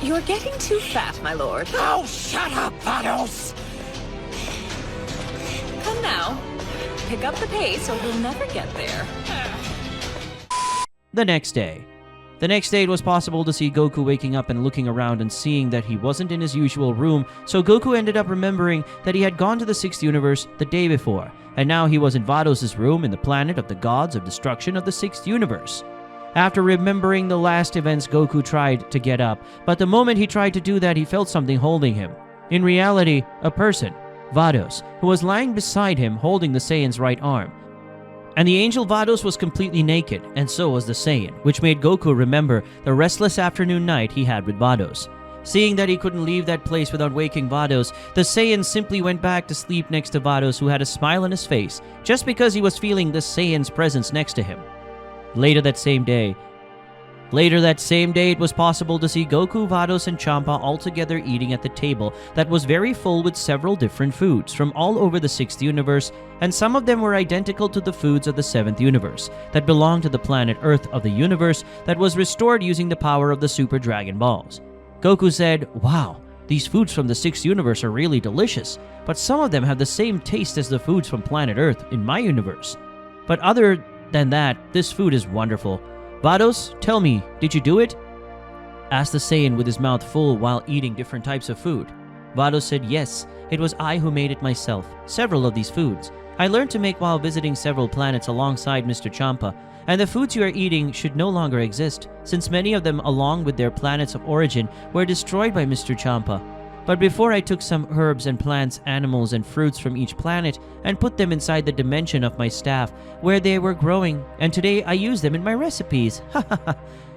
You're getting too fat, my lord. Oh, shut up, Vados! Come now. Pick up the pace or we'll never get there. The next day. The next day it was possible to see Goku waking up and looking around and seeing that he wasn't in his usual room, so Goku ended up remembering that he had gone to the 6th universe the day before, and now he was in Vados' room in the planet of the gods of destruction of the 6th universe. After remembering the last events, Goku tried to get up, but the moment he tried to do that, he felt something holding him. In reality, a person, Vados, who was lying beside him holding the Saiyan's right arm. And the angel Vados was completely naked, and so was the Saiyan, which made Goku remember the restless afternoon night he had with Vados. Seeing that he couldn't leave that place without waking Vados, the Saiyan simply went back to sleep next to Vados, who had a smile on his face, just because he was feeling the Saiyan's presence next to him. Later that same day, it was possible to see Goku, Vados, and Champa all together eating at the table that was very full with several different foods from all over the 6th universe, and some of them were identical to the foods of the 7th universe that belonged to the planet Earth of the universe that was restored using the power of the Super Dragon Balls. Goku said, "Wow, these foods from the 6th universe are really delicious, but some of them have the same taste as the foods from planet Earth in my universe. But other than that, this food is wonderful. Vados, tell me, did you do it?" asked the Saiyan with his mouth full while eating different types of food. Vados said, "Yes, it was I who made it myself, several of these foods. I learned to make while visiting several planets alongside Mr. Champa, and the foods you are eating should no longer exist, since many of them along with their planets of origin were destroyed by Mr. Champa. But before I took some herbs and plants, animals and fruits from each planet and put them inside the dimension of my staff where they were growing, and today I use them in my recipes." "Ha ha ha,"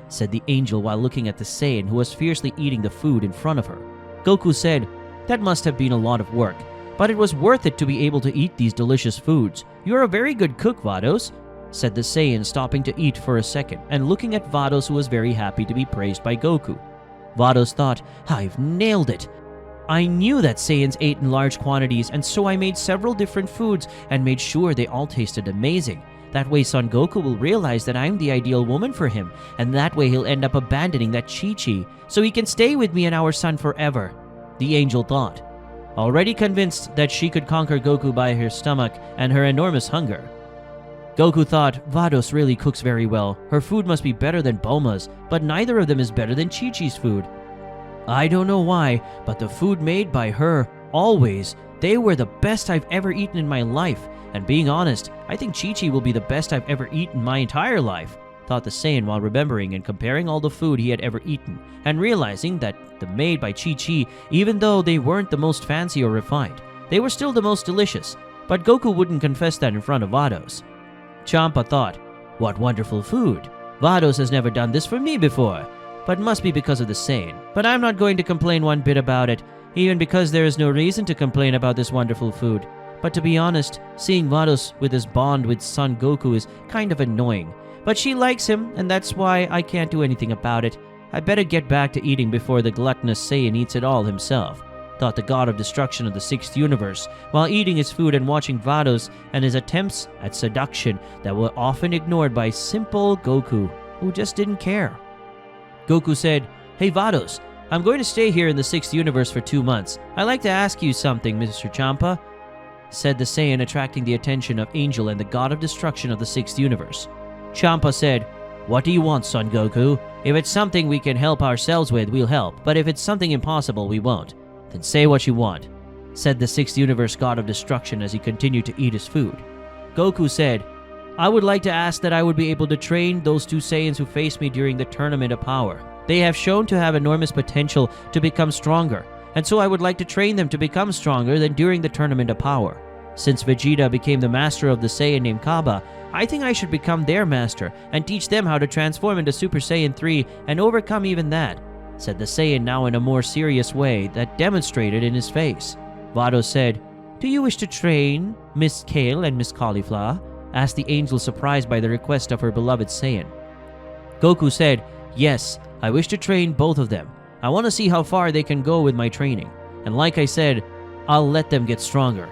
said the angel while looking at the Saiyan who was fiercely eating the food in front of her. Goku said, "That must have been a lot of work, but it was worth it to be able to eat these delicious foods. You're a very good cook, Vados," said the Saiyan, stopping to eat for a second and looking at Vados, who was very happy to be praised by Goku. Vados thought, "I've nailed it. I knew that Saiyans ate in large quantities, and so I made several different foods and made sure they all tasted amazing. That way Son Goku will realize that I'm the ideal woman for him, and that way he'll end up abandoning that Chi-Chi, so he can stay with me and our son forever," the angel thought, already convinced that she could conquer Goku by her stomach and her enormous hunger. Goku thought, "Vados really cooks very well. Her food must be better than Bulma's, but neither of them is better than Chi-Chi's food. I don't know why, but the food made by her, always, they were the best I've ever eaten in my life. And being honest, I think Chi-Chi will be the best I've ever eaten my entire life," thought the Saiyan while remembering and comparing all the food he had ever eaten, and realizing that the made by Chi-Chi, even though they weren't the most fancy or refined, they were still the most delicious. But Goku wouldn't confess that in front of Vados. Champa thought, "What wonderful food. Vados has never done this for me before. But must be because of the Saiyan. But I'm not going to complain one bit about it, even because there is no reason to complain about this wonderful food. But to be honest, seeing Vados with his bond with Son Goku is kind of annoying. But she likes him, and that's why I can't do anything about it. I better get back to eating before the gluttonous Saiyan eats it all himself," thought the god of destruction of the 6th universe, while eating his food and watching Vados and his attempts at seduction that were often ignored by simple Goku, who just didn't care. Goku said, "Hey Vados, I'm going to stay here in the 6th universe for 2 months. I'd like to ask you something, Mr. Champa," said the Saiyan, attracting the attention of Angel and the god of destruction of the 6th universe. Champa said, "What do you want, Son Goku? If it's something we can help ourselves with, we'll help, but if it's something impossible, we won't. Then say what you want," said the 6th universe god of destruction as he continued to eat his food. Goku said, "I would like to ask that I would be able to train those 2 Saiyans who faced me during the Tournament of Power. They have shown to have enormous potential to become stronger, and so I would like to train them to become stronger than during the Tournament of Power. Since Vegeta became the master of the Saiyan named Kaba, I think I should become their master and teach them how to transform into Super Saiyan 3 and overcome even that," said the Saiyan, now in a more serious way that demonstrated in his face. Vados said, "Do you wish to train Miss Kale and Miss Caulifla?" asked the angel, surprised by the request of her beloved Saiyan. Goku said, "Yes, I wish to train both of them. I want to see how far they can go with my training. And like I said, I'll let them get stronger.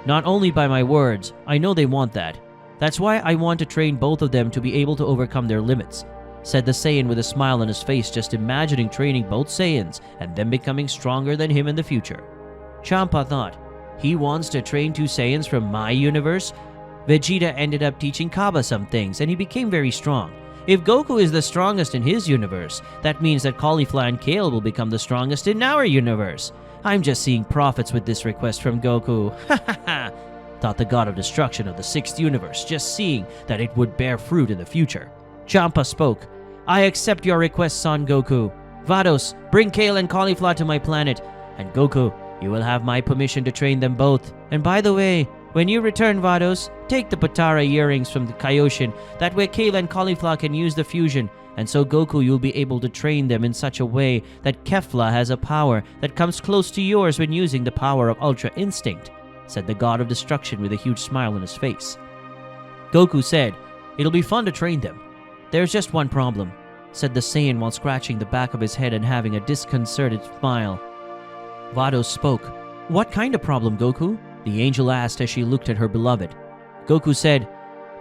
Not only by my words, I know they want that. That's why I want to train both of them to be able to overcome their limits," said the Saiyan with a smile on his face, just imagining training both Saiyans and them becoming stronger than him in the future. Champa thought, he wants to train two Saiyans from my universe? Vegeta ended up teaching Kaba some things and he became very strong. If Goku is the strongest in his universe, that means that Caulifla and Kale will become the strongest in our universe. I'm just seeing profits with this request from Goku. Ha ha ha! Thought the god of destruction of the 6th universe, just seeing that it would bear fruit in the future. Champa spoke. I accept your request, Son Goku. Vados, bring Kale and Caulifla to my planet. And Goku, you will have my permission to train them both. And by the way, when you return, Vados, take the Patara earrings from the Kaioshin. That way Kale and Caulifla can use the fusion. And so Goku, you'll be able to train them in such a way that Kefla has a power that comes close to yours when using the power of Ultra Instinct, said the god of destruction with a huge smile on his face. Goku said, it'll be fun to train them. There's just one problem, said the Saiyan while scratching the back of his head and having a disconcerted smile. Vados spoke. What kind of problem, Goku? The angel asked as she looked at her beloved. Goku said,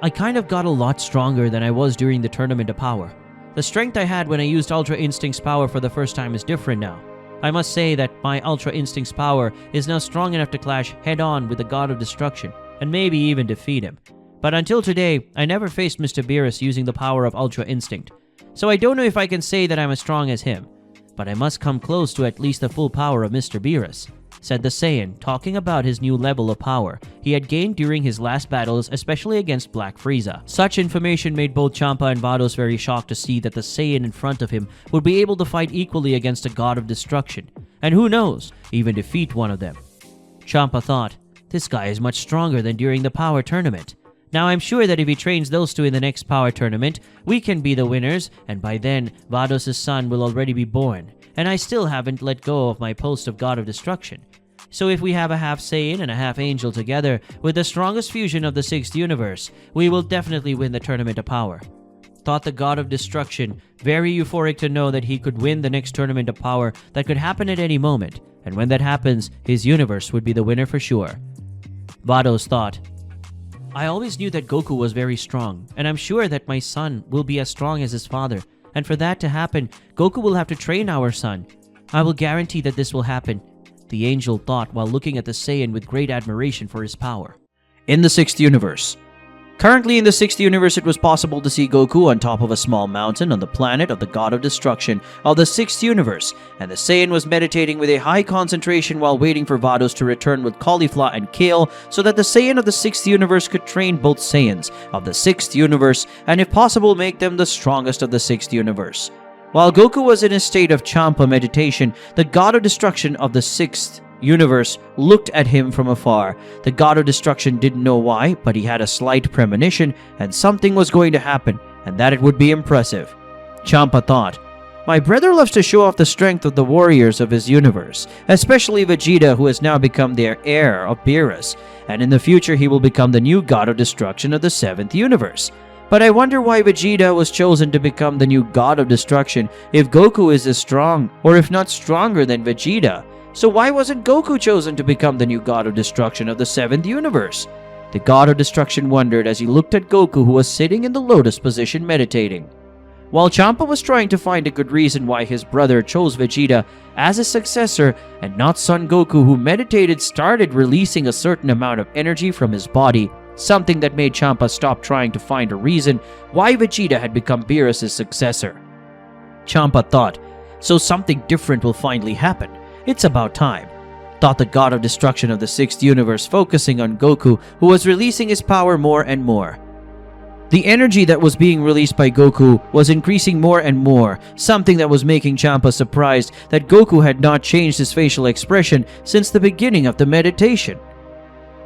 I kind of got a lot stronger than I was during the Tournament of Power. The strength I had when I used Ultra Instinct's power for the first time is different now. I must say that my Ultra Instinct's power is now strong enough to clash head-on with the god of destruction, and maybe even defeat him. But until today, I never faced Mr. Beerus using the power of Ultra Instinct, so I don't know if I can say that I'm as strong as him. But I must come close to at least the full power of Mr. Beerus, said the Saiyan, talking about his new level of power he had gained during his last battles, especially against Black Frieza. Such information made both Champa and Vados very shocked to see that the Saiyan in front of him would be able to fight equally against a god of destruction, and who knows, even defeat one of them. Champa thought, this guy is much stronger than during the power tournament. Now I'm sure that if he trains those two in the next power tournament, we can be the winners, and by then, Vados' son will already be born, and I still haven't let go of my post of God of Destruction. So if we have a half Saiyan and a half Angel together with the strongest fusion of the 6th universe, we will definitely win the Tournament of Power. Thought the God of Destruction, very euphoric to know that he could win the next Tournament of Power that could happen at any moment, and when that happens, his universe would be the winner for sure. Vados thought, I always knew that Goku was very strong, and I'm sure that my son will be as strong as his father, and for that to happen, Goku will have to train our son. I will guarantee that this will happen, the angel thought while looking at the Saiyan with great admiration for his power. In the 6th universe. Currently in the 6th universe, it was possible to see Goku on top of a small mountain on the planet of the God of Destruction of the 6th universe, and the Saiyan was meditating with a high concentration while waiting for Vados to return with Caulifla and Kale so that the Saiyan of the 6th universe could train both Saiyans of the 6th universe and if possible make them the strongest of the 6th universe. While Goku was in a state of Champa meditation, the God of Destruction of the 6th universe looked at him from afar. The god of destruction didn't know why, but he had a slight premonition and something was going to happen and that it would be impressive. Champa thought, my brother loves to show off the strength of the warriors of his universe, especially Vegeta, who has now become their heir of Beerus, and in the future he will become the new god of destruction of the 7th universe. But I wonder why Vegeta was chosen to become the new god of destruction if Goku is as strong, or if not stronger than Vegeta. So why wasn't Goku chosen to become the new god of destruction of the 7th universe? The god of destruction wondered as he looked at Goku, who was sitting in the lotus position meditating. While Champa was trying to find a good reason why his brother chose Vegeta as a successor and not Son Goku, who meditated, started releasing a certain amount of energy from his body, something that made Champa stop trying to find a reason why Vegeta had become Beerus' successor. Champa thought, so something different will finally happen. It's about time, thought the god of destruction of the 6th universe, focusing on Goku, who was releasing his power more and more. The energy that was being released by Goku was increasing more and more, something that was making Champa surprised that Goku had not changed his facial expression since the beginning of the meditation.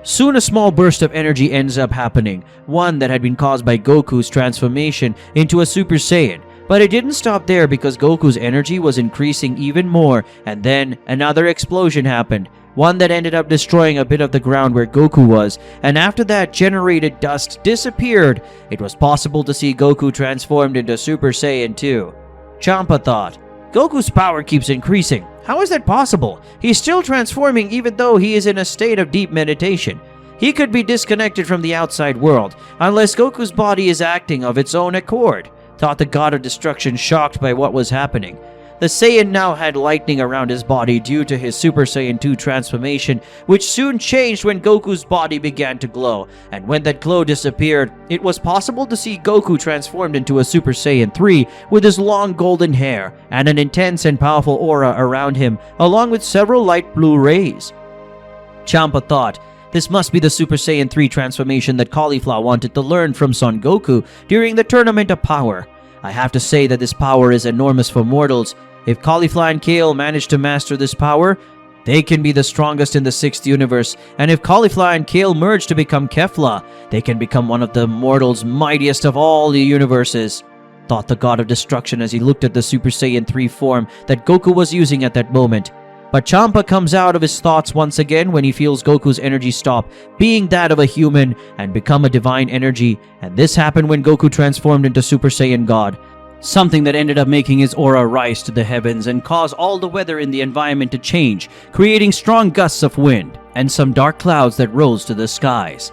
Soon a small burst of energy ends up happening, one that had been caused by Goku's transformation into a Super Saiyan. But it didn't stop there because Goku's energy was increasing even more, and then another explosion happened, one that ended up destroying a bit of the ground where Goku was, and after that generated dust disappeared. It was possible to see Goku transformed into Super Saiyan 2. Champa thought, Goku's power keeps increasing. How is that possible? He's still transforming even though he is in a state of deep meditation. He could be disconnected from the outside world, unless Goku's body is acting of its own accord. thought the god of destruction, shocked by what was happening. The Saiyan now had lightning around his body due to his Super Saiyan 2 transformation, which soon changed when Goku's body began to glow, and when that glow disappeared, it was possible to see Goku transformed into a Super Saiyan 3 with his long golden hair and an intense and powerful aura around him, along with several light blue rays. Champa thought, this must be the Super Saiyan 3 transformation that Caulifla wanted to learn from Son Goku during the Tournament of Power. I have to say that this power is enormous for mortals. If Caulifla and Kale manage to master this power, they can be the strongest in the 6th universe, and if Caulifla and Kale merge to become Kefla, they can become one of the mortals mightiest of all the universes, thought the god of destruction as he looked at the Super Saiyan 3 form that Goku was using at that moment. But Champa comes out of his thoughts once again when he feels Goku's energy stop being that of a human and become a divine energy, and this happened when Goku transformed into Super Saiyan God. Something that ended up making his aura rise to the heavens and cause all the weather in the environment to change, creating strong gusts of wind and some dark clouds that rose to the skies.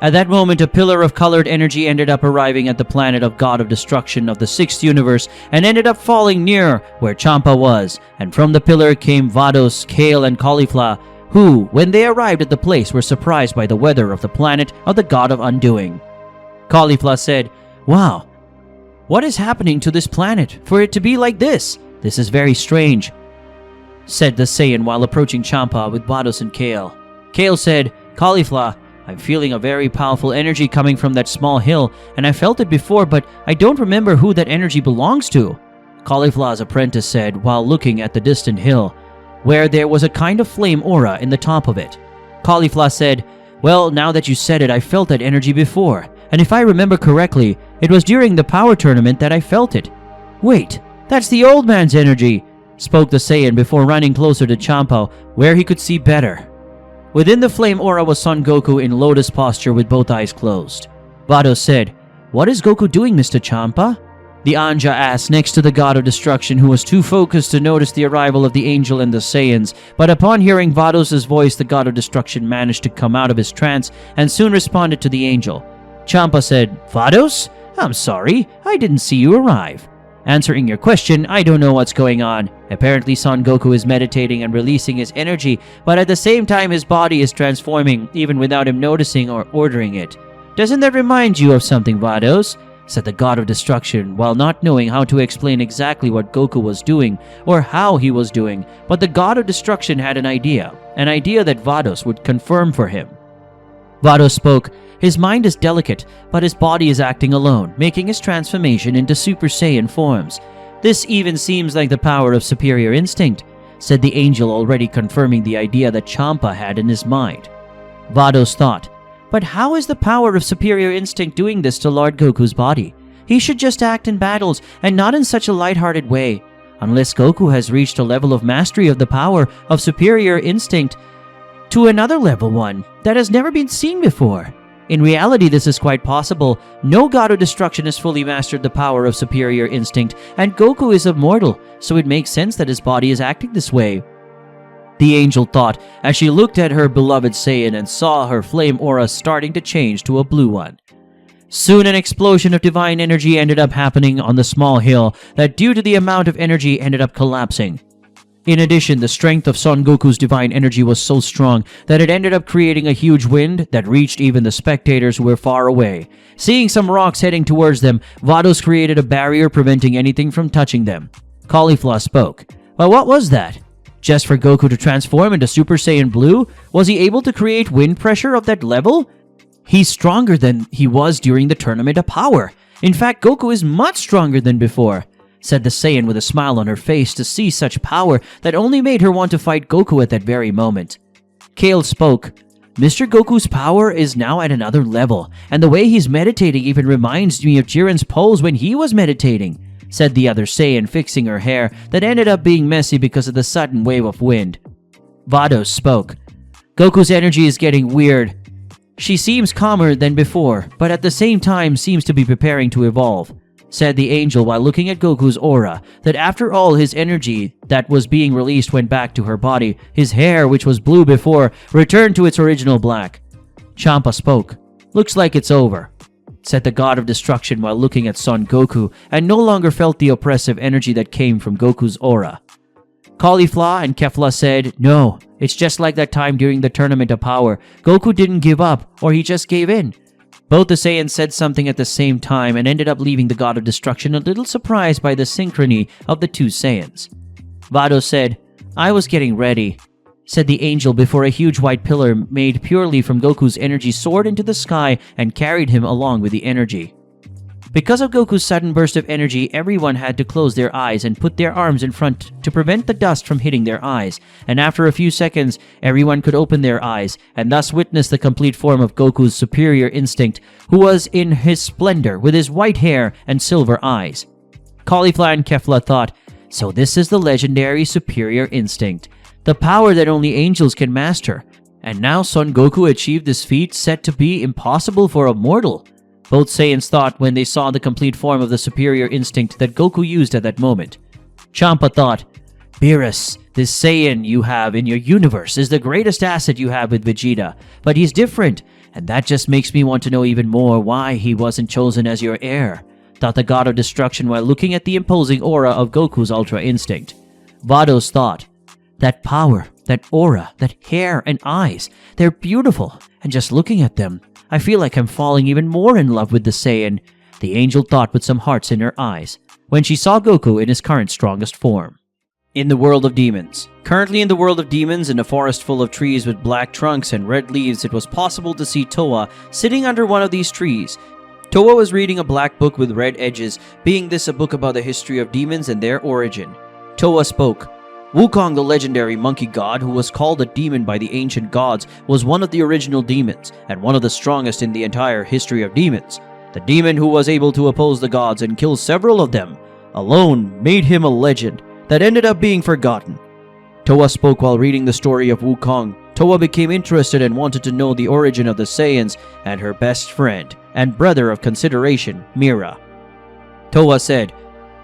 At that moment, a pillar of colored energy ended up arriving at the planet of God of Destruction of the 6th universe and ended up falling near where Champa was, and from the pillar came Vados, Kale, and Caulifla, who, when they arrived at the place, were surprised by the weather of the planet of the God of Undoing. Caulifla said, "Wow, what is happening to this planet for it to be like this? This is very strange," said the Saiyan while approaching Champa with Vados and Kale. Kale said, "Caulifla, I'm feeling a very powerful energy coming from that small hill, and I felt it before, but I don't remember who that energy belongs to." Caulifla's apprentice said while looking at the distant hill, where there was a kind of flame aura in the top of it. Caulifla said, "Well, now that you said it, I felt that energy before, and if I remember correctly, it was during the power tournament that I felt it." "Wait, that's the old man's energy," spoke the Saiyan before running closer to Champa, where he could see better. Within the flame aura was Son Goku in lotus posture with both eyes closed. Vados said, "What is Goku doing, Mr. Champa?" The Anja asked next to the god of destruction, who was too focused to notice the arrival of the angel and the Saiyans, but upon hearing Vados' voice, the god of destruction managed to come out of his trance and soon responded to the angel. Champa said, "Vados? I'm sorry, I didn't see you arrive. Answering your question, I don't know what's going on. Apparently Son Goku is meditating and releasing his energy, but at the same time his body is transforming even without him noticing or ordering it. Doesn't that remind you of something, Vados?" said the god of destruction, while not knowing how to explain exactly what Goku was doing or how he was doing, but the god of destruction had an idea that Vados would confirm for him. Vados spoke, "His mind is delicate, but his body is acting alone, making his transformation into Super Saiyan forms. This even seems like the power of superior instinct," said the angel, already confirming the idea that Champa had in his mind. Vados thought, "But how is the power of superior instinct doing this to Lord Goku's body? He should just act in battles and not in such a lighthearted way. Unless Goku has reached a level of mastery of the power of superior instinct to another level one that has never been seen before. In reality, this is quite possible. No god of destruction has fully mastered the power of superior instinct, and Goku is immortal, so it makes sense that his body is acting this way," the angel thought as she looked at her beloved Saiyan and saw her flame aura starting to change to a blue one. Soon an explosion of divine energy ended up happening on the small hill that, due to the amount of energy, ended up collapsing. In addition, the strength of Son Goku's divine energy was so strong that it ended up creating a huge wind that reached even the spectators who were far away. Seeing some rocks heading towards them, Vados created a barrier preventing anything from touching them. Caulifla spoke, "But what was that? Just for Goku to transform into Super Saiyan Blue? Was he able to create wind pressure of that level? He's stronger than he was during the Tournament of Power. In fact, Goku is much stronger than before," said the Saiyan with a smile on her face to see such power that only made her want to fight Goku at that very moment. Kale spoke, "Mr. Goku's power is now at another level, and the way he's meditating even reminds me of Jiren's pose when he was meditating," said the other Saiyan, fixing her hair that ended up being messy because of the sudden wave of wind. Vados spoke, "Goku's energy is getting weird. She seems calmer than before, but at the same time seems to be preparing to evolve," said the angel while looking at Goku's aura, that after all his energy that was being released went back to her body, his hair, which was blue before, returned to its original black. Champa spoke, "Looks like it's over." said the god of destruction while looking at Son Goku and no longer felt the oppressive energy that came from Goku's aura. Caulifla and Kefla said, "No, it's just like that time during the Tournament of Power. Goku didn't give up, or he just gave in." Both the Saiyans said something at the same time and ended up leaving the god of destruction a little surprised by the synchrony of the two Saiyans. Vados said, "I was getting ready," said the angel before a huge white pillar made purely from Goku's energy soared into the sky and carried him along with the energy. Because of Goku's sudden burst of energy, everyone had to close their eyes and put their arms in front to prevent the dust from hitting their eyes, and after a few seconds, everyone could open their eyes and thus witness the complete form of Goku's superior instinct, who was in his splendor with his white hair and silver eyes. Caulifla and Kefla thought, "So this is the legendary superior instinct, the power that only angels can master, and now Son Goku achieved this feat said to be impossible for a mortal." Both Saiyans thought when they saw the complete form of the superior instinct that Goku used at that moment. Champa thought, "Beerus, this Saiyan you have in your universe is the greatest asset you have with Vegeta, but he's different, and that just makes me want to know even more why he wasn't chosen as your heir," thought the god of destruction while looking at the imposing aura of Goku's Ultra Instinct. Vados thought, "That power, that aura, that hair and eyes, they're beautiful, and just looking at them, I feel like I'm falling even more in love with the Saiyan," the angel thought with some hearts in her eyes, when she saw Goku in his current strongest form. In the world of demons. Currently in the world of demons, in a forest full of trees with black trunks and red leaves, it was possible to see Towa sitting under one of these trees. Towa was reading a black book with red edges, being this a book about the history of demons and their origin. Towa spoke. Wukong, the legendary monkey god, who was called a demon by the ancient gods, was one of the original demons, and one of the strongest in the entire history of demons. The demon who was able to oppose the gods and kill several of them, alone made him a legend that ended up being forgotten. Towa spoke while reading the story of Wukong. Towa became interested and wanted to know the origin of the Saiyans and her best friend and brother of consideration, Mira. Towa said,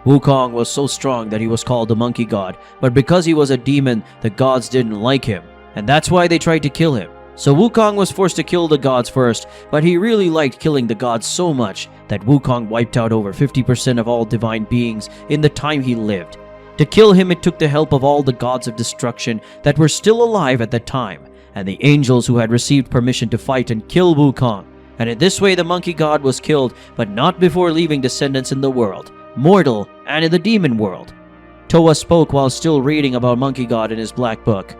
"Wukong was so strong that he was called the monkey god, but because he was a demon, the gods didn't like him, and that's why they tried to kill him. So Wukong was forced to kill the gods first, but he really liked killing the gods so much that Wukong wiped out over 50% of all divine beings in the time he lived. To kill him, it took the help of all the gods of destruction that were still alive at that time, and the angels who had received permission to fight and kill Wukong. And in this way the monkey god was killed, but not before leaving descendants in the world, mortal, and in the demon world." Towa spoke while still reading about Monkey God in his black book.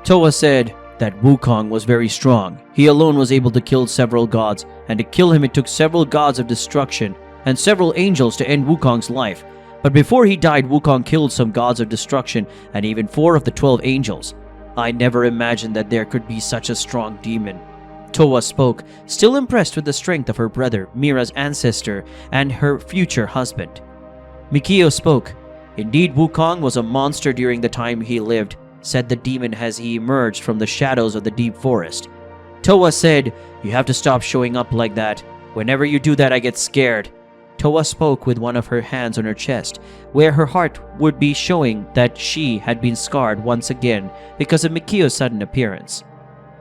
Towa said that Wukong was very strong. He alone was able to kill several gods, and to kill him it took several gods of destruction and several angels to end Wukong's life. But before he died, Wukong killed some gods of destruction and even 4 of the 12 angels. "I never imagined that there could be such a strong demon." Towa spoke, still impressed with the strength of her brother, Mira's ancestor, and her future husband. Mikio spoke. "Indeed, Wukong was a monster during the time he lived," said the demon as he emerged from the shadows of the deep forest. Towa said, "You have to stop showing up like that. Whenever you do that, I get scared." Towa spoke with one of her hands on her chest, where her heart would be showing that she had been scarred once again because of Mikio's sudden appearance.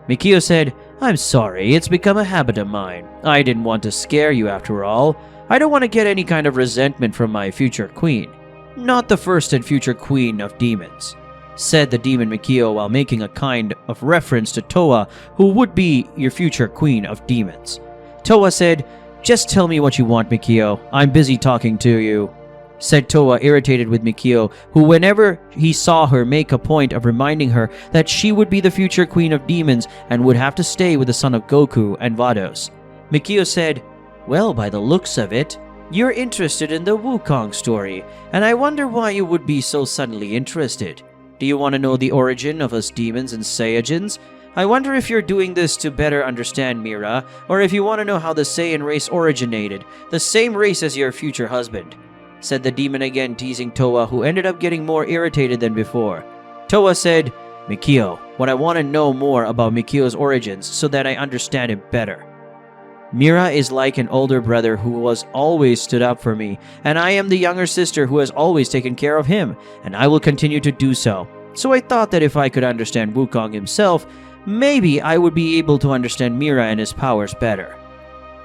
Mikio said, "I'm sorry, it's become a habit of mine. I didn't want to scare you after all. I don't want to get any kind of resentment from my future queen. Not the first and future queen of demons," said the demon Mikio while making a kind of reference to Towa, who would be your future queen of demons. Towa said, "Just tell me what you want, Mikio. I'm busy talking to you," said Towa, irritated with Mikio, who whenever he saw her make a point of reminding her that she would be the future queen of demons and would have to stay with the son of Goku and Vados. Mikio said, "Well, by the looks of it, you're interested in the Wukong story, and I wonder why you would be so suddenly interested. Do you want to know the origin of us demons and Saiyajins? I wonder if you're doing this to better understand Mira, or if you want to know how the Saiyan race originated, the same race as your future husband," said the demon again, teasing Towa, who ended up getting more irritated than before. Towa said, "Mikio, what I want to know more about Mikio's origins so that I understand him better. Mira is like an older brother who has always stood up for me, and I am the younger sister who has always taken care of him, and I will continue to do so. So I thought that if I could understand Wukong himself, maybe I would be able to understand Mira and his powers better."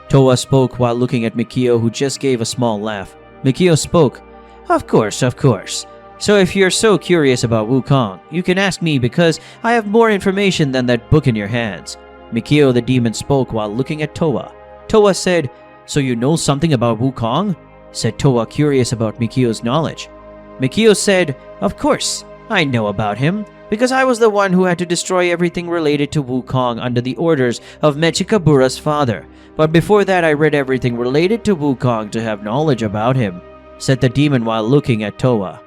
Towa spoke while looking at Mikio, who just gave a small laugh. Mikio spoke, Of course, of course. So if you're so curious about Wukong, you can ask me because I have more information than that book in your hands. Mikio the demon spoke while looking at Towa. Towa said, So you know something about Wukong? Said Towa, curious about Mikio's knowledge. Mikio said, Of course, I know about him, because I was the one who had to destroy everything related to Wukong under the orders of Mechikabura's father. But before that I read everything related to Wukong to have knowledge about him, said the demon while looking at Towa.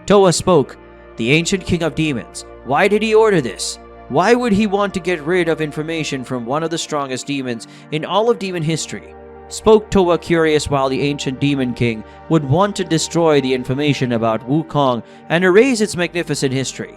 Towa spoke, The ancient king of demons, why did he order this? Why would he want to get rid of information from one of the strongest demons in all of demon history? Spoke Towa, curious while the ancient demon king would want to destroy the information about Wukong and erase its magnificent history.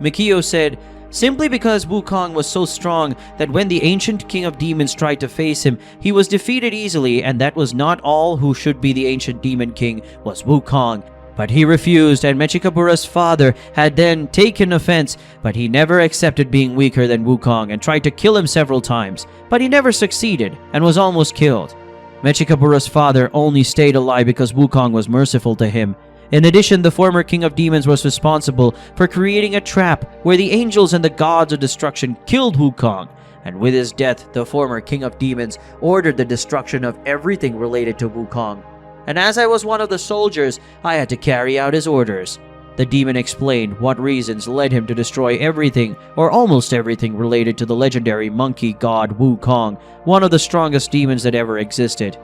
Mikio said, Simply because Wukong was so strong that when the ancient king of demons tried to face him, he was defeated easily, and that was not all who should be the ancient demon king was Wukong. But he refused, and Mechikabura's father had then taken offense, but he never accepted being weaker than Wukong and tried to kill him several times, but he never succeeded and was almost killed. Mechikabura's father only stayed alive because Wukong was merciful to him. In addition, the former king of demons was responsible for creating a trap where the angels and the gods of destruction killed Wukong, and with his death, the former king of demons ordered the destruction of everything related to Wukong. And as I was one of the soldiers, I had to carry out his orders. The demon explained what reasons led him to destroy everything, or almost everything, related to the legendary monkey god Wukong, one of the strongest demons that ever existed.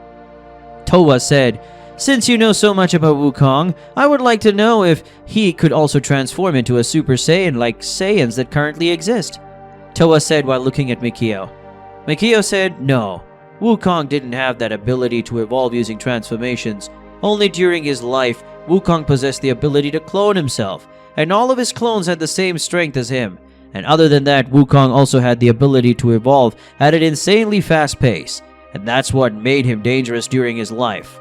Towa said, Since you know so much about Wukong, I would like to know if he could also transform into a Super Saiyan like Saiyans that currently exist. Towa said while looking at Mikio. Mikio said, No. Wukong didn't have that ability to evolve using transformations. Only during his life, Wukong possessed the ability to clone himself, and all of his clones had the same strength as him. And other than that, Wukong also had the ability to evolve at an insanely fast pace, and that's what made him dangerous during his life.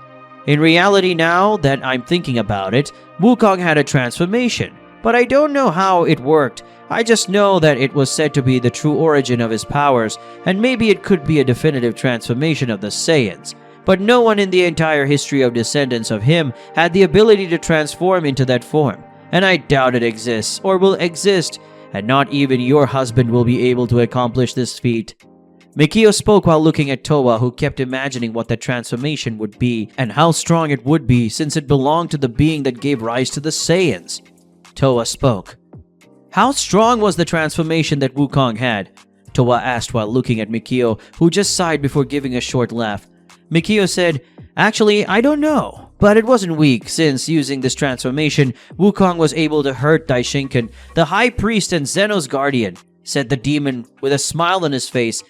In reality, now that I'm thinking about it, Wukong had a transformation, but I don't know how it worked. I just know that it was said to be the true origin of his powers, and maybe it could be a definitive transformation of the Saiyans. But no one in the entire history of descendants of him had the ability to transform into that form, and I doubt it exists or will exist, and not even your husband will be able to accomplish this feat. Mikio spoke while looking at Towa, who kept imagining what the transformation would be and how strong it would be since it belonged to the being that gave rise to the Saiyans. Towa spoke. How strong was the transformation that Wukong had? Towa asked while looking at Mikio, who just sighed before giving a short laugh. Mikio said, Actually, I don't know, but it wasn't weak since using this transformation, Wukong was able to hurt Daishinkan, the high priest and Zeno's guardian, said the demon with a smile on his face.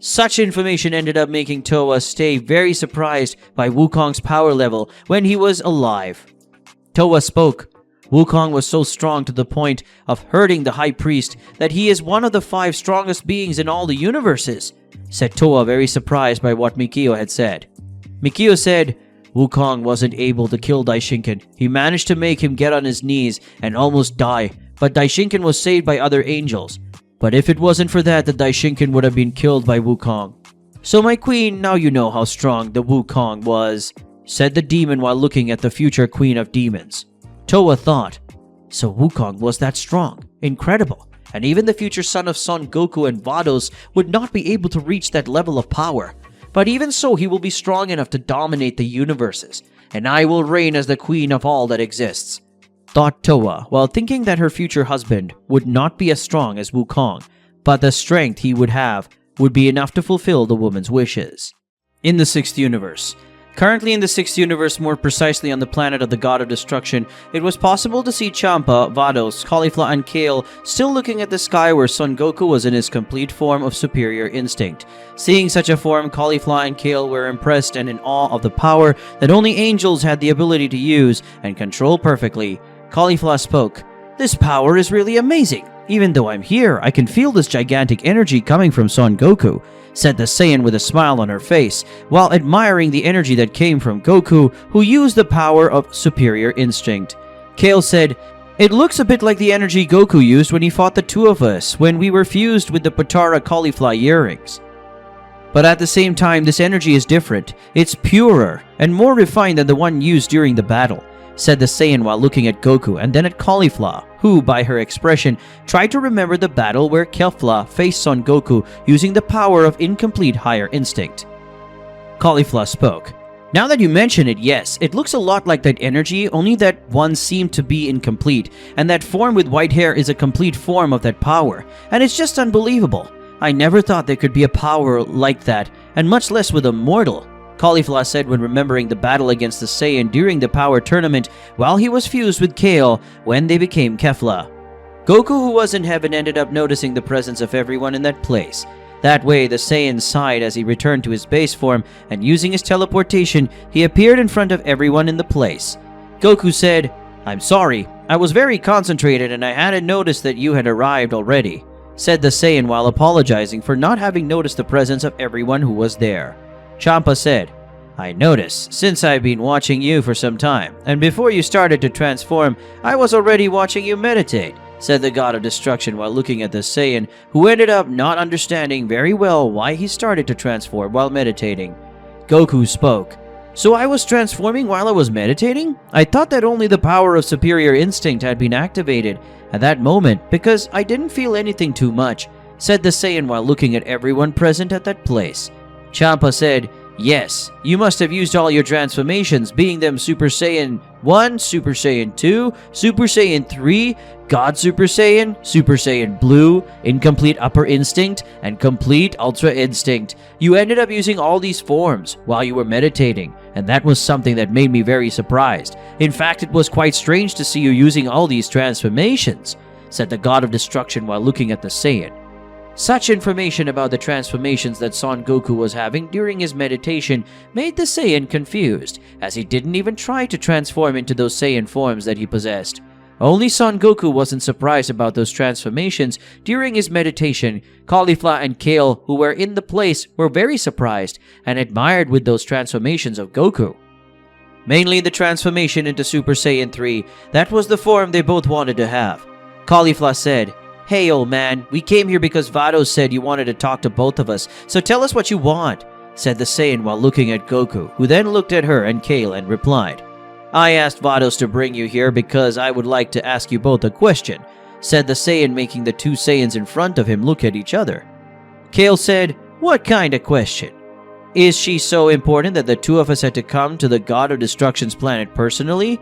Such information ended up making Towa stay very surprised by Wukong's power level when he was alive. Towa spoke. Wukong was so strong to the point of hurting the high priest that he is one of the 5 strongest beings in all the universes, said Towa, very surprised by what Mikio had said. Mikio said, Wukong wasn't able to kill Daishinkan. He managed to make him get on his knees and almost die, but Daishinkan was saved by other angels. But if it wasn't for that, the Daishinkan would have been killed by Wukong. So my queen, now you know how strong the Wukong was, said the demon while looking at the future queen of demons. Towa thought, so Wukong was that strong, incredible, and even the future son of Son Goku and Vados would not be able to reach that level of power. But even so, he will be strong enough to dominate the universes, and I will reign as the queen of all that exists, thought Towa, while thinking that her future husband would not be as strong as Wukong, but the strength he would have would be enough to fulfill the woman's wishes. In the 6th universe. Currently in the 6th universe, more precisely on the planet of the god of destruction, it was possible to see Champa, Vados, Caulifla, and Kale still looking at the sky where Son Goku was in his complete form of superior instinct. Seeing such a form, Caulifla and Kale were impressed and in awe of the power that only angels had the ability to use and control perfectly. Caulifla spoke, This power is really amazing. Even though I'm here, I can feel this gigantic energy coming from Son Goku, said the Saiyan with a smile on her face, while admiring the energy that came from Goku, who used the power of superior instinct. Kale said, It looks a bit like the energy Goku used when he fought the 2 of us, when we were fused with the Potara Caulifla earrings. But at the same time, this energy is different. It's purer and more refined than the one used during the battle, said the Saiyan while looking at Goku and then at Caulifla, who, by her expression, tried to remember the battle where Caulifla faced Son Goku using the power of incomplete higher instinct. Caulifla spoke. Now that you mention it, yes, it looks a lot like that energy, only that one seemed to be incomplete, and that form with white hair is a complete form of that power, and it's just unbelievable. I never thought there could be a power like that, and much less with a mortal, Caulifla said when remembering the battle against the Saiyan during the power tournament while he was fused with Kale when they became Kefla. Goku, who was in heaven, ended up noticing the presence of everyone in that place. That way, the Saiyan sighed as he returned to his base form, and using his teleportation, he appeared in front of everyone in the place. Goku said, "I'm sorry, I was very concentrated and I hadn't noticed that you had arrived already," said the Saiyan while apologizing for not having noticed the presence of everyone who was there. Champa said, "I noticed, since I've been watching you for some time, and before you started to transform, I was already watching you meditate," said the God of Destruction while looking at the Saiyan, who ended up not understanding very well why he started to transform while meditating. Goku spoke. "So I was transforming while I was meditating? I thought that only the power of superior instinct had been activated at that moment because I didn't feel anything too much," said the Saiyan while looking at everyone present at that place. Champa said, "Yes, you must have used all your transformations, being them Super Saiyan 1, Super Saiyan 2, Super Saiyan 3, God Super Saiyan Blue, Incomplete Upper Instinct, and Complete Ultra Instinct. You ended up using all these forms while you were meditating, and that was something that made me very surprised. In fact, it was quite strange to see you using all these transformations," said the God of Destruction while looking at the Saiyan. Such information about the transformations that Son Goku was having during his meditation made the Saiyan confused, as he didn't even try to transform into those Saiyan forms that he possessed. Only Son Goku wasn't surprised about those transformations during his meditation. Caulifla and Kale, who were in the place, were very surprised and admired with those transformations of Goku. Mainly the transformation into Super Saiyan 3, that was the form they both wanted to have. Caulifla said, "Hey old man, we came here because Vados said you wanted to talk to both of us, so tell us what you want," said the Saiyan while looking at Goku, who then looked at her and Kale and replied, "I asked Vados to bring you here because I would like to ask you both a question," said the Saiyan, making the two Saiyans in front of him look at each other. Kale said, "What kind of question? Is she so important that the two of us had to come to the God of Destruction's planet personally?"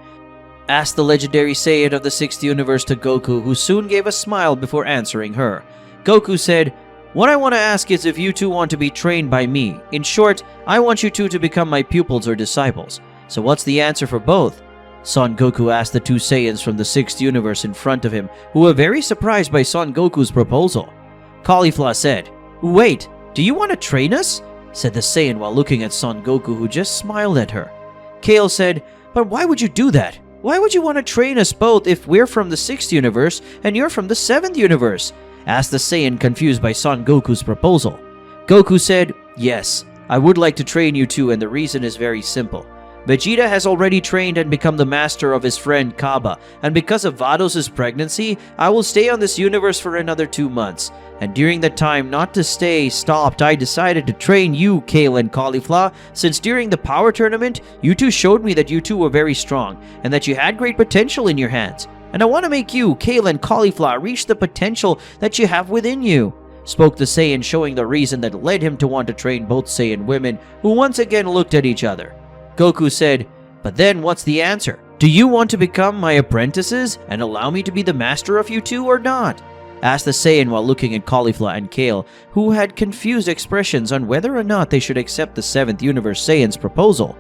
asked the legendary Saiyan of the 6th universe to Goku, who soon gave a smile before answering her. Goku said, "What I want to ask is if you two want to be trained by me. In short, I want you two to become my pupils or disciples. So what's the answer for both?" Son Goku asked the two Saiyans from the 6th universe in front of him, who were very surprised by Son Goku's proposal. Caulifla said, "Wait, do you want to train us?" said the Saiyan while looking at Son Goku, who just smiled at her. Kale said, "But why would you do that? Why would you want to train us both if we're from the 6th universe and you're from the 7th universe?" asked the Saiyan, confused by Son Goku's proposal. Goku said, "Yes, I would like to train you two, and the reason is very simple. Vegeta has already trained and become the master of his friend Kaba, and because of Vados' pregnancy, I will stay on this universe for another 2 months. And during that time, not to stay stopped, I decided to train you, Kale and Caulifla, since during the power tournament, you two showed me that you two were very strong, and that you had great potential in your hands. And I want to make you, Kale and Caulifla, reach the potential that you have within you," spoke the Saiyan, showing the reason that led him to want to train both Saiyan women, who once again looked at each other. Goku said, "But then what's the answer? Do you want to become my apprentices and allow me to be the master of you two or not?" asked the Saiyan while looking at Caulifla and Kale, who had confused expressions on whether or not they should accept the 7th Universe Saiyan's proposal.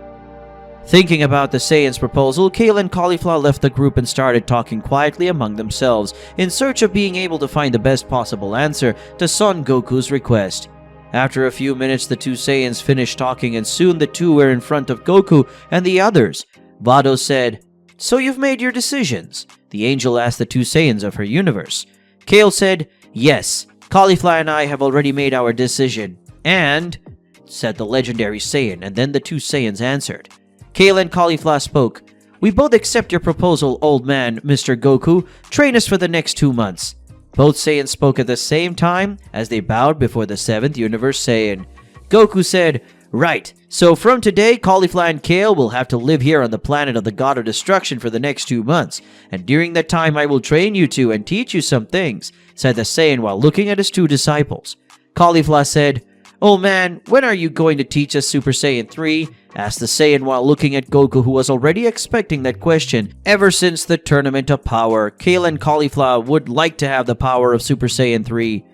Thinking about the Saiyan's proposal, Kale and Caulifla left the group and started talking quietly among themselves in search of being able to find the best possible answer to Son Goku's request. After a few minutes, the two Saiyans finished talking, and soon the two were in front of Goku and the others. Vados said, "So you've made your decisions?" the angel asked the two Saiyans of her universe. Kale said, "Yes, Caulifla and I have already made our decision." "And?" said the legendary Saiyan, and then the two Saiyans answered. Kale and Caulifla spoke. "We both accept your proposal, old man, Mr. Goku. Train us for the next 2 months." Both Saiyans spoke at the same time as they bowed before the 7th Universe Saiyan. Goku said, "Right, so from today, Caulifla and Kale will have to live here on the planet of the God of Destruction for the next 2 months, and during that time I will train you two and teach you some things," said the Saiyan while looking at his two disciples. Caulifla said, "Oh man, when are you going to teach us Super Saiyan 3? Asked the Saiyan while looking at Goku, who was already expecting that question. Ever since the Tournament of Power, Kale and Caulifla would like to have the power of Super Saiyan 3.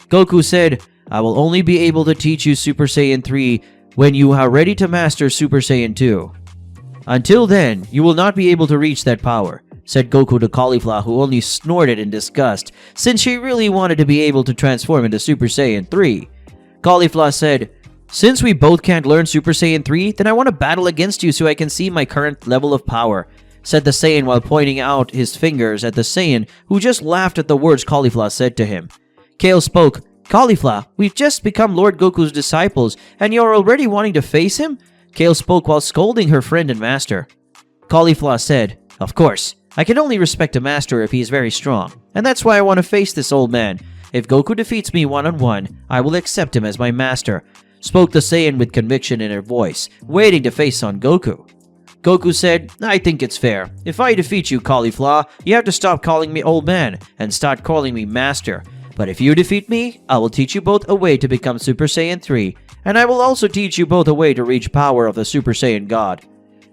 Goku said, "I will only be able to teach you Super Saiyan 3 when you are ready to master Super Saiyan 2. Until then, you will not be able to reach that power," said Goku to Caulifla, who only snorted in disgust, since she really wanted to be able to transform into Super Saiyan 3. Caulifla said, "Since we both can't learn Super Saiyan 3, then I want to battle against you so I can see my current level of power," said the Saiyan while pointing out his fingers at the Saiyan, who just laughed at the words Caulifla said to him. Kale spoke, "Caulifla, we've just become Lord Goku's disciples, and you're already wanting to face him?" Kale spoke while scolding her friend and master. Caulifla said, "Of course, I can only respect a master if he is very strong, and that's why I want to face this old man. If Goku defeats me one-on-one, I will accept him as my master," spoke the Saiyan with conviction in her voice, waiting to face on Goku. Goku said, "I think it's fair. If I defeat you, Caulifla, you have to stop calling me old man and start calling me master. But if you defeat me, I will teach you both a way to become Super Saiyan 3, and I will also teach you both a way to reach power of the Super Saiyan God,"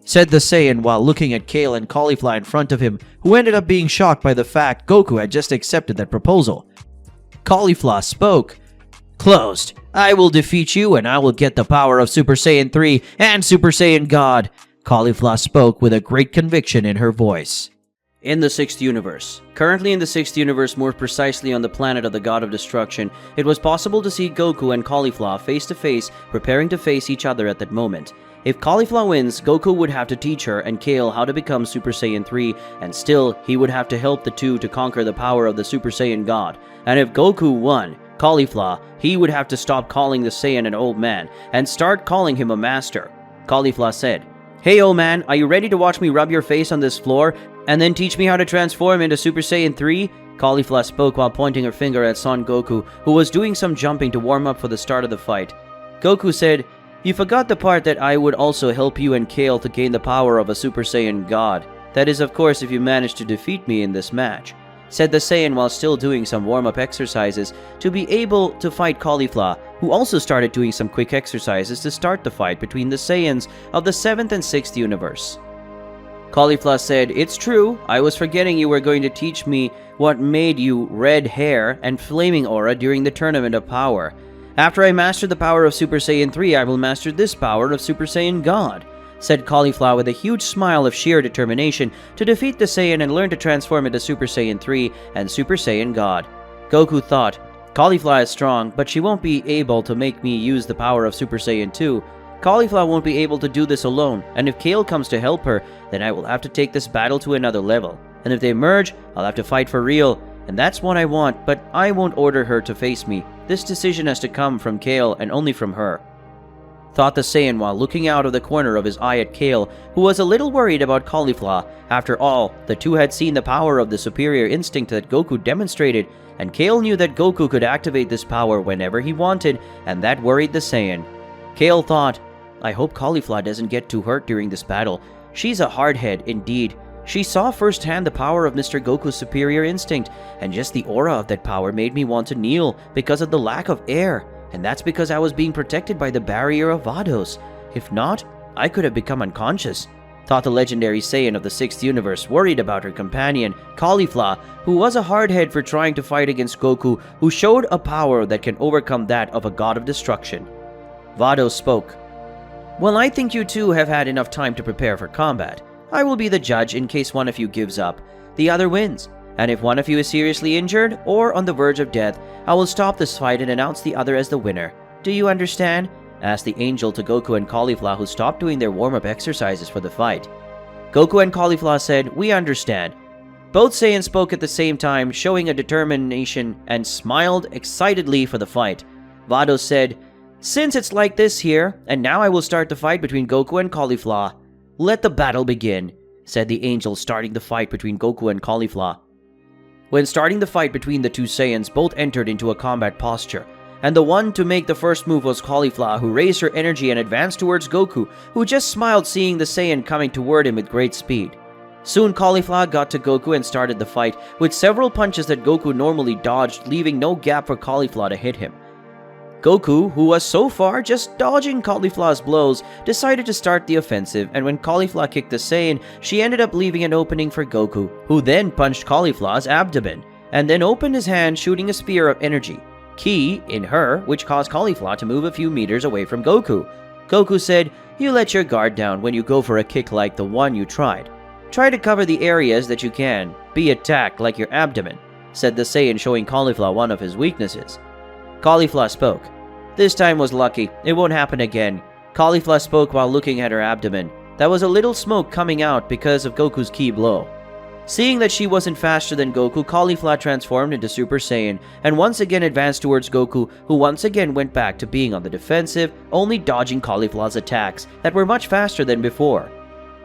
said the Saiyan while looking at Kale and Caulifla in front of him, who ended up being shocked by the fact Goku had just accepted that proposal. Caulifla spoke, "Closed. I will defeat you and I will get the power of Super Saiyan 3 and Super Saiyan God." Caulifla spoke with a great conviction in her voice. In the 6th universe. Currently in the 6th universe, more precisely on the planet of the God of Destruction, it was possible to see Goku and Caulifla face to face, preparing to face each other at that moment. If Caulifla wins, Goku would have to teach her and Kale how to become Super Saiyan 3, and still, he would have to help the two to conquer the power of the Super Saiyan God. And if Goku won, Caulifla, he would have to stop calling the Saiyan an old man, and start calling him a master. Caulifla said, "Hey old man, are you ready to watch me rub your face on this floor, and then teach me how to transform into Super Saiyan 3? Caulifla spoke while pointing her finger at Son Goku, who was doing some jumping to warm up for the start of the fight. Goku said, "You forgot the part that I would also help you and Kale to gain the power of a Super Saiyan God. That is, of course, if you manage to defeat me in this match," said the Saiyan while still doing some warm-up exercises to be able to fight Caulifla, who also started doing some quick exercises to start the fight between the Saiyans of the 7th and 6th universe. Caulifla said, "It's true, I was forgetting you were going to teach me what made you red hair and flaming aura during the Tournament of Power. After I master the power of Super Saiyan 3, I will master this power of Super Saiyan God," said Caulifla with a huge smile of sheer determination to defeat the Saiyan and learn to transform into Super Saiyan 3 and Super Saiyan God. Goku thought, "Caulifla is strong, but she won't be able to make me use the power of Super Saiyan 2. Caulifla won't be able to do this alone, and if Kale comes to help her, then I will have to take this battle to another level. And if they merge, I'll have to fight for real, and that's what I want, but I won't order her to face me. This decision has to come from Kale and only from her," thought the Saiyan while looking out of the corner of his eye at Kale, who was a little worried about Caulifla. After all, the two had seen the power of the superior instinct that Goku demonstrated, and Kale knew that Goku could activate this power whenever he wanted, and that worried the Saiyan. Kale thought, "I hope Caulifla doesn't get too hurt during this battle. She's a hardhead indeed. She saw firsthand the power of Mr. Goku's superior instinct, and just the aura of that power made me want to kneel because of the lack of air, and that's because I was being protected by the barrier of Vados. If not, I could have become unconscious," thought the legendary Saiyan of the 6th universe, worried about her companion, Caulifla, who was a hardhead for trying to fight against Goku, who showed a power that can overcome that of a god of destruction. Vados spoke, "Well, I think you two have had enough time to prepare for combat. I will be the judge in case one of you gives up. The other wins. And if one of you is seriously injured or on the verge of death, I will stop this fight and announce the other as the winner. Do you understand?" asked the angel to Goku and Caulifla, who stopped doing their warm-up exercises for the fight. Goku and Caulifla said, "We understand." Both Saiyans spoke at the same time, showing a determination, and smiled excitedly for the fight. Vados said, "Since it's like this here, and now I will start the fight between Goku and Caulifla. Let the battle begin," said the angel, starting the fight between Goku and Caulifla. When starting the fight between the two Saiyans, both entered into a combat posture. and the one to make the first move was Caulifla, who raised her energy and advanced towards Goku, who just smiled seeing the Saiyan coming toward him with great speed. Soon Caulifla got to Goku and started the fight, with several punches that Goku normally dodged, leaving no gap for Caulifla to hit him. Goku, who was so far just dodging Caulifla's blows, decided to start the offensive, and when Caulifla kicked the Saiyan, she ended up leaving an opening for Goku, who then punched Caulifla's abdomen, and then opened his hand, shooting a spear of energy, ki, in her, which caused Caulifla to move a few meters away from Goku. Goku said, "You let your guard down when you go for a kick like the one you tried. Try to cover the areas that you can. Be attacked like your abdomen," said the Saiyan, showing Caulifla one of his weaknesses. Caulifla spoke. "This time was lucky. It won't happen again." Caulifla spoke while looking at her abdomen. There was a little smoke coming out because of Goku's ki blow. Seeing that she wasn't faster than Goku, Caulifla transformed into Super Saiyan and once again advanced towards Goku, who once again went back to being on the defensive, only dodging Caulifla's attacks that were much faster than before.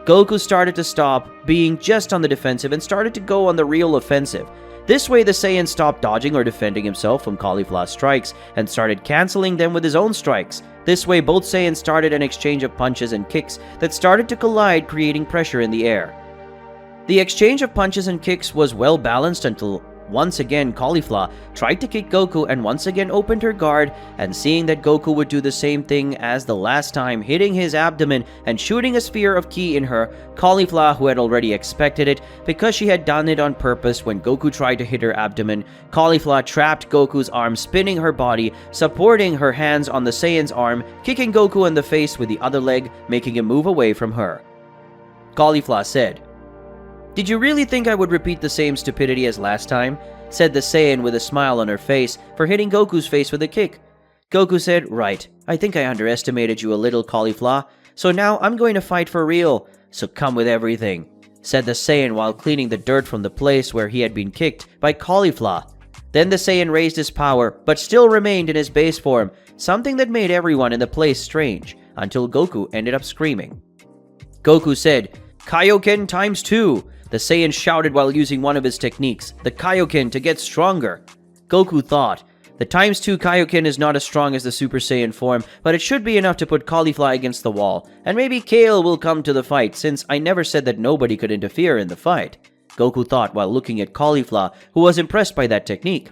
Goku started to stop being just on the defensive and started to go on the real offensive. This way, the Saiyan stopped dodging or defending himself from Caulifla's strikes and started canceling them with his own strikes. This way, both Saiyans started an exchange of punches and kicks that started to collide, creating pressure in the air. The exchange of punches and kicks was well balanced until once again Caulifla tried to kick Goku and once again opened her guard, and seeing that Goku would do the same thing as the last time, hitting his abdomen and shooting a sphere of ki in her, Caulifla, who had already expected it because she had done it on purpose when Goku tried to hit her abdomen, Caulifla trapped Goku's arm, spinning her body, supporting her hands on the Saiyan's arm, kicking Goku in the face with the other leg, making him move away from her. Caulifla said, "Did you really think I would repeat the same stupidity as last time?" said the Saiyan with a smile on her face for hitting Goku's face with a kick. Goku said, "Right, I think I underestimated you a little, Caulifla, so now I'm going to fight for real, so come with everything," said the Saiyan while cleaning the dirt from the place where he had been kicked by Caulifla. Then the Saiyan raised his power, but still remained in his base form, something that made everyone in the place strange, until Goku ended up screaming. Goku said, "Kaioken times 2! The Saiyan shouted while using one of his techniques, the Kaioken, to get stronger. Goku thought, the times 2 Kaioken is not as strong as the Super Saiyan form, but it should be enough to put Caulifla against the wall, and maybe Kale will come to the fight since I never said that nobody could interfere in the fight. Goku thought while looking at Caulifla, who was impressed by that technique.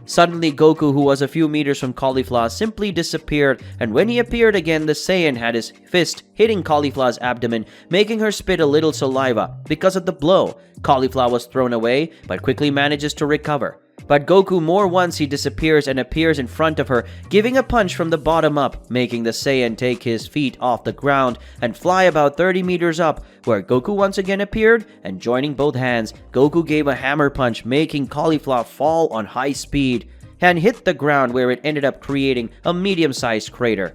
Suddenly, Goku, who was a few meters from Caulifla, simply disappeared, and when he appeared again, the Saiyan had his fist hitting Caulifla's abdomen, making her spit a little saliva. Because of the blow, Caulifla was thrown away, but quickly manages to recover. But Goku more once he disappears and appears in front of her, giving a punch from the bottom up, making the Saiyan take his feet off the ground and fly about 30 meters up, where Goku once again appeared, and joining both hands, Goku gave a hammer punch, making Caulifla fall on high speed and hit the ground, where it ended up creating a medium-sized crater.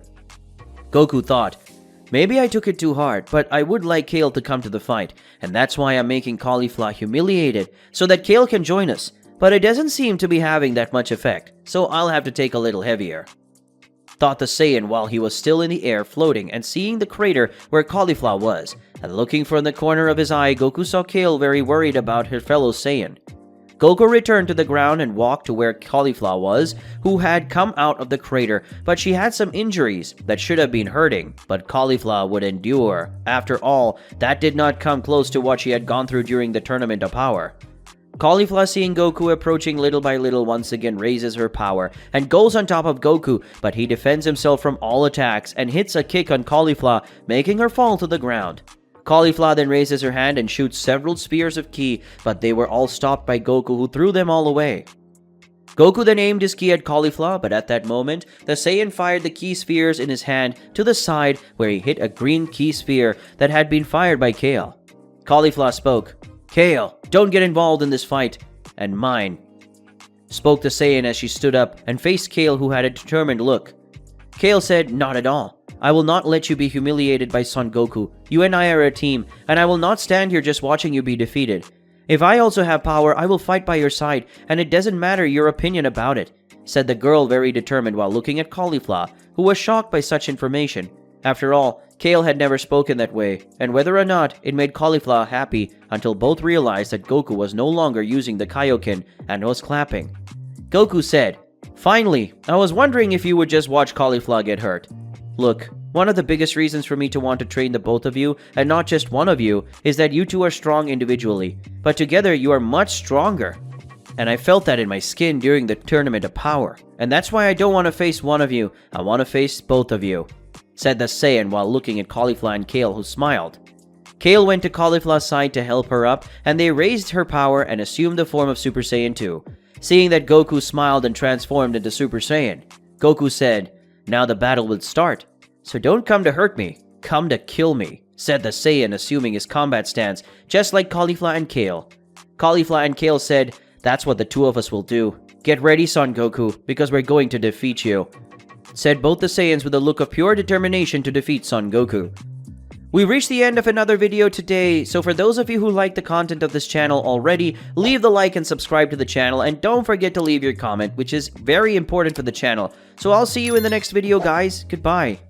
Goku thought, maybe I took it too hard, but I would like Kale to come to the fight, and that's why I'm making Caulifla humiliated, so that Kale can join us. But it doesn't seem to be having that much effect, so I'll have to take a little heavier, thought the Saiyan while he was still in the air floating and seeing the crater where Caulifla was, and looking from the corner of his eye, Goku saw Kale very worried about her fellow Saiyan. Goku returned to the ground and walked to where Caulifla was, who had come out of the crater, but she had some injuries that should have been hurting, but Caulifla would endure. After all, that did not come close to what she had gone through during the Tournament of Power. Caulifla, seeing Goku approaching little by little, once again raises her power and goes on top of Goku, but he defends himself from all attacks and hits a kick on Caulifla, making her fall to the ground. Caulifla then raises her hand and shoots several spears of ki, but they were all stopped by Goku, who threw them all away. Goku then aimed his ki at Caulifla, but at that moment, the Saiyan fired the ki spheres in his hand to the side, where he hit a green ki sphere that had been fired by Kale. Caulifla spoke, "Kale, don't get involved in this fight, and mine," spoke the Saiyan as she stood up and faced Kale, who had a determined look. Kale said, "Not at all. I will not let you be humiliated by Son Goku. You and I are a team, and I will not stand here just watching you be defeated. If I also have power, I will fight by your side, and it doesn't matter your opinion about it," said the girl, very determined while looking at Caulifla, who was shocked by such information. After all, Kale had never spoken that way, and whether or not it made Caulifla happy until both realized that Goku was no longer using the Kaioken and was clapping. Goku said, Finally, I was wondering if you would just watch Caulifla get hurt. Look, one of the biggest reasons for me to want to train the both of you, and not just one of you, is that you two are strong individually, but together you are much stronger. And I felt that in my skin during the Tournament of Power. And that's why I don't want to face one of you, I want to face both of you, said the Saiyan while looking at Caulifla and Kale, who smiled. Kale went to Caulifla's side to help her up, and they raised her power and assumed the form of Super Saiyan 2. Seeing that Goku smiled and transformed into Super Saiyan, Goku said, "Now the battle will start. So don't come to hurt me, come to kill me," said the Saiyan, assuming his combat stance, just like Caulifla and Kale. Caulifla and Kale said, "That's what the two of us will do. Get ready, Son Goku, because we're going to defeat you," said both the Saiyans with a look of pure determination to defeat Son Goku. We reached the end of another video today, so for those of you who like the content of this channel already, leave the like and subscribe to the channel, and don't forget to leave your comment, which is very important for the channel. So I'll see you in the next video, guys. Goodbye.